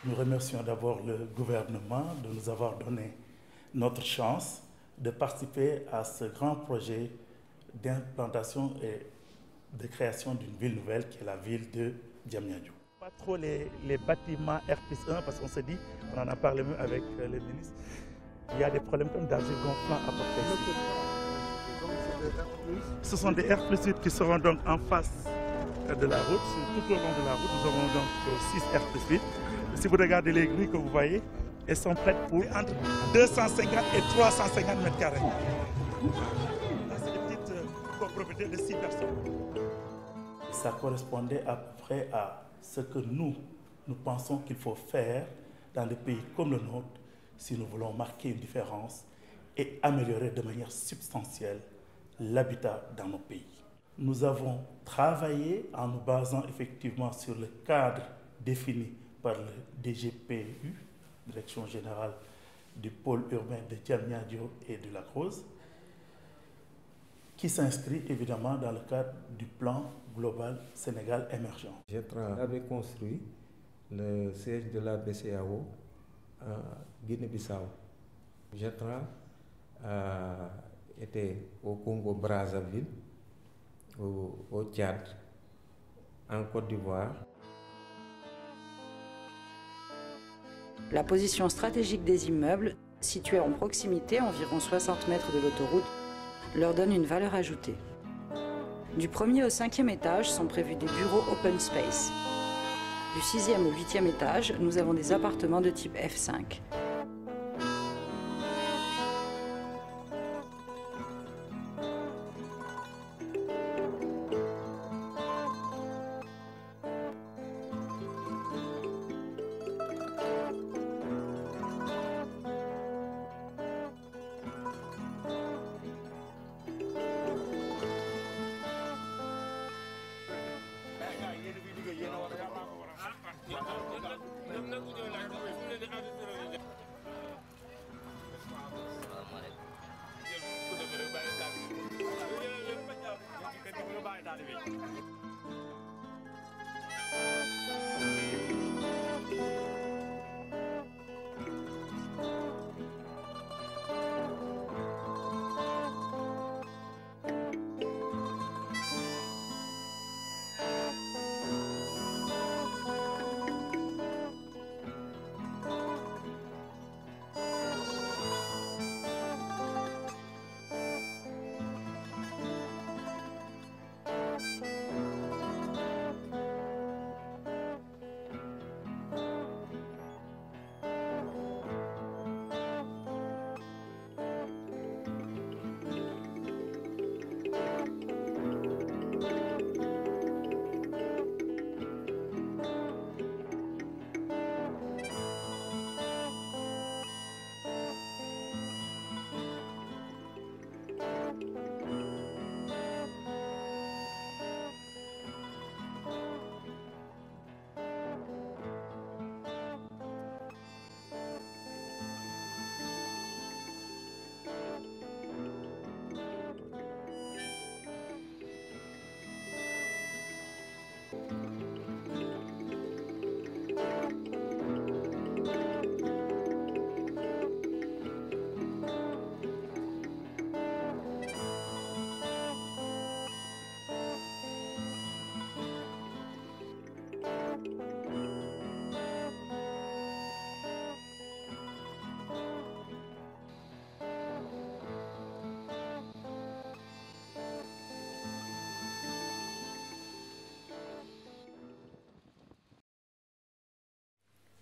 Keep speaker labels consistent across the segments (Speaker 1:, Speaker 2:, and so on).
Speaker 1: Nous remercions d'abord le gouvernement de nous avoir donné notre chance de participer à ce grand projet d'implantation et de création d'une ville nouvelle qui est la ville de Diamniadio. Pas trop les bâtiments R+1 parce qu'on se dit, on en a parlé même avec le ministre, il y a des problèmes comme d'argile gonflant à porter ici. Ce sont des R+8 qui seront donc en face de la route, tout au long de la route. Nous aurons donc 6 R+8. Si vous regardez les grilles que vous voyez, elles sont prêtes pour entre 250 et 350 mètres carrés. Là, c'est des petites copropriétés de 6 personnes. Ça correspondait à peu près à ce que nous pensons qu'il faut faire dans des pays comme le nôtre si nous voulons marquer une différence et améliorer de manière substantielle l'habitat dans nos pays. Nous avons travaillé en nous basant effectivement sur le cadre défini par le DGPU, Direction Générale du Pôle Urbain de Diamniadio et de la Cruz, qui s'inscrit évidemment dans le cadre du plan global Sénégal émergent.
Speaker 2: Jetran avait construit le siège de la BCEAO à Guinée-Bissau. Jetran était au Congo-Brazzaville, au Tchad, en Côte d'Ivoire.
Speaker 3: La position stratégique des immeubles, situés en proximité, à environ 60 mètres de l'autoroute, leur donne une valeur ajoutée. Du 1er au 5e étage sont prévus des bureaux open space. Du 6e au 8e étage, nous avons des appartements de type F5.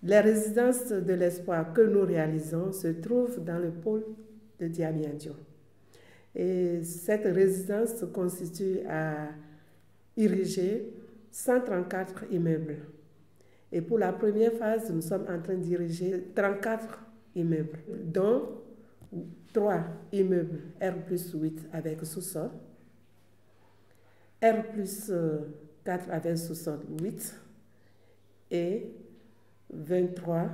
Speaker 4: Les résidences de l'espoir que nous réalisons se trouvent dans le pôle de Diamniadio. Et cette résidence se constitue à ériger 134 immeubles. Et pour la première phase, nous sommes en train d'ériger 34 immeubles, dont 3 immeubles R+8 avec sous-sol, R+4 avec sous-sol 8 et 23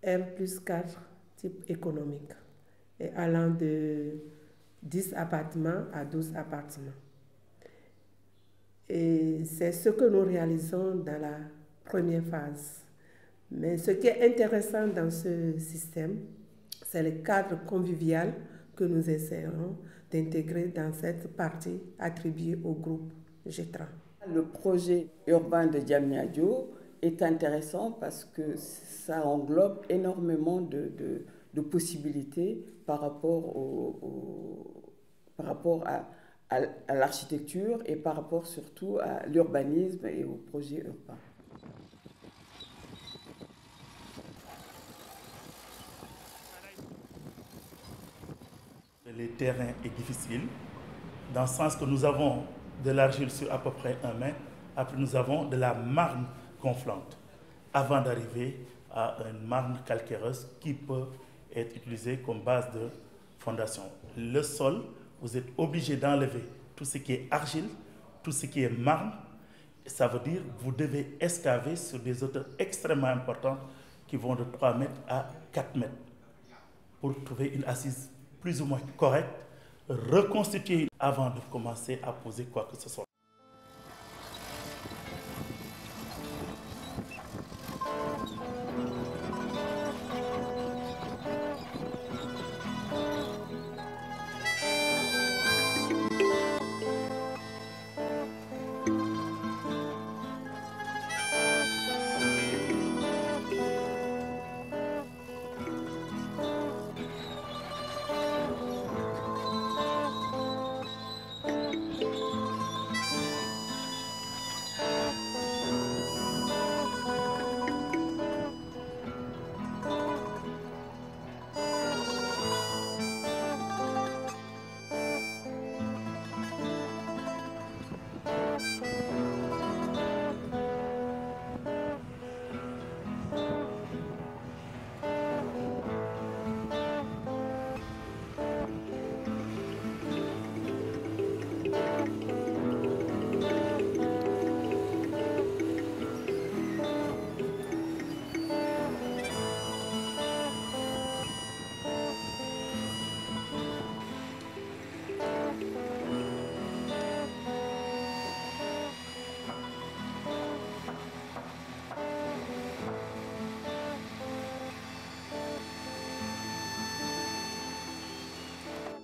Speaker 4: R+4 type économique, et allant de 10 appartements à 12 appartements. Et c'est ce que nous réalisons dans la première phase. Mais ce qui est intéressant dans ce système, c'est le cadre convivial que nous essaierons d'intégrer dans cette partie attribuée au groupe Gétran.
Speaker 5: Le projet urbain de Diamniadio est intéressant parce que ça englobe énormément de possibilités par rapport, à l'architecture et par rapport surtout à l'urbanisme et au projet urbain.
Speaker 1: Le terrain est difficile, dans le sens que nous avons de l'argile sur à peu près 1 mètre, après nous avons de la marne gonflante, avant d'arriver à une marne calcaireuse qui peut être utilisée comme base de fondation. Le sol, vous êtes obligé d'enlever tout ce qui est argile, tout ce qui est marne. Ça veut dire que vous devez excaver sur des hauteurs extrêmement importantes qui vont de 3 mètres à 4 mètres pour trouver une assise plus ou moins correcte, reconstituer avant de commencer à poser quoi que ce soit.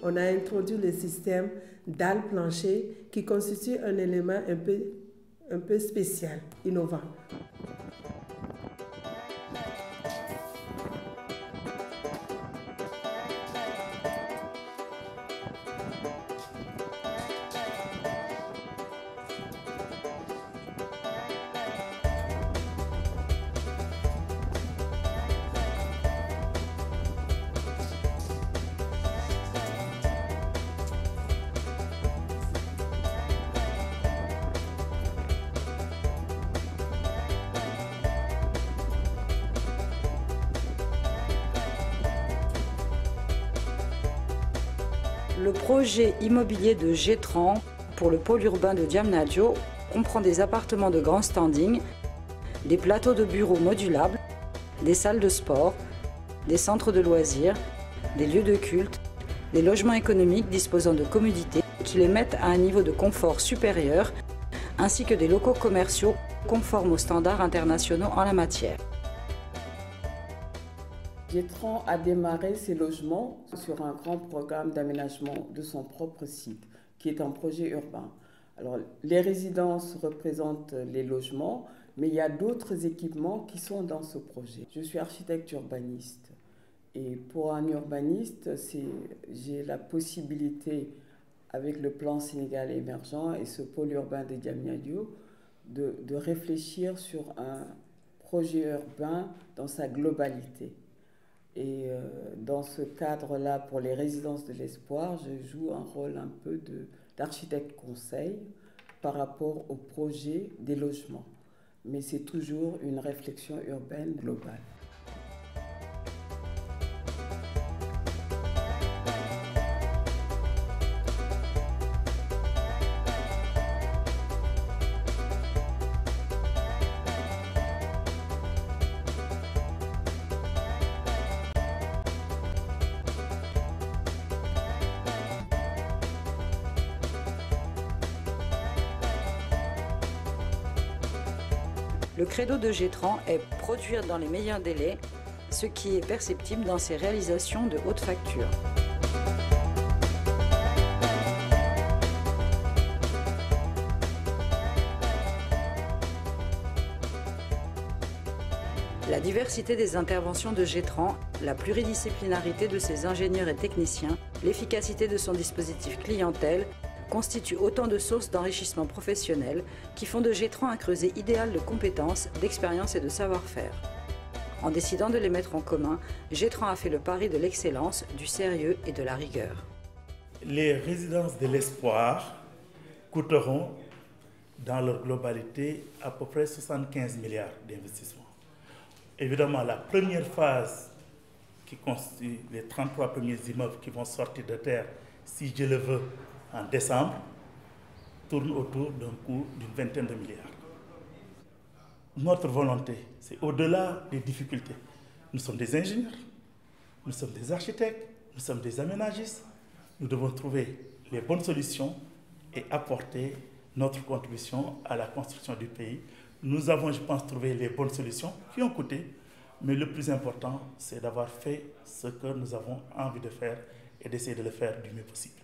Speaker 4: On a introduit le système dalles planchées qui constitue un élément un peu spécial, innovant.
Speaker 3: Le projet immobilier de Gétran pour le pôle urbain de Diamniadio comprend des appartements de grand standing, des plateaux de bureaux modulables, des salles de sport, des centres de loisirs, des lieux de culte, des logements économiques disposant de commodités qui les mettent à un niveau de confort supérieur, ainsi que des locaux commerciaux conformes aux standards internationaux en la matière.
Speaker 5: Gétran a démarré ses logements sur un grand programme d'aménagement de son propre site, qui est un projet urbain. Alors, les résidences représentent les logements, mais il y a d'autres équipements qui sont dans ce projet. Je suis architecte urbaniste. Et pour un urbaniste, j'ai la possibilité, avec le plan Sénégal émergent et ce pôle urbain de Diamniadio, de réfléchir sur un projet urbain dans sa globalité. Et dans ce cadre-là, pour les résidences de l'espoir, je joue un rôle un peu d'architecte conseil par rapport au projet des logements. Mais c'est toujours une réflexion urbaine globale.
Speaker 3: Le credo de Gétran est produire dans les meilleurs délais, ce qui est perceptible dans ses réalisations de haute facture. La diversité des interventions de Gétran, la pluridisciplinarité de ses ingénieurs et techniciens, l'efficacité de son dispositif clientèle constituent autant de sources d'enrichissement professionnel qui font de Gétran un creuset idéal de compétences, d'expérience et de savoir-faire. En décidant de les mettre en commun, Gétran a fait le pari de l'excellence, du sérieux et de la rigueur.
Speaker 1: Les résidences de l'espoir coûteront dans leur globalité à peu près 75 milliards d'investissements. Évidemment, la première phase qui constitue les 33 premiers immeubles qui vont sortir de terre, si je le veux, en décembre, tourne autour d'un coût d'une vingtaine de milliards. Notre volonté, c'est au-delà des difficultés. Nous sommes des ingénieurs, nous sommes des architectes, nous sommes des aménagistes. Nous devons trouver les bonnes solutions et apporter notre contribution à la construction du pays. Nous avons, je pense, trouvé les bonnes solutions qui ont coûté, mais le plus important, c'est d'avoir fait ce que nous avons envie de faire et d'essayer de le faire du mieux possible.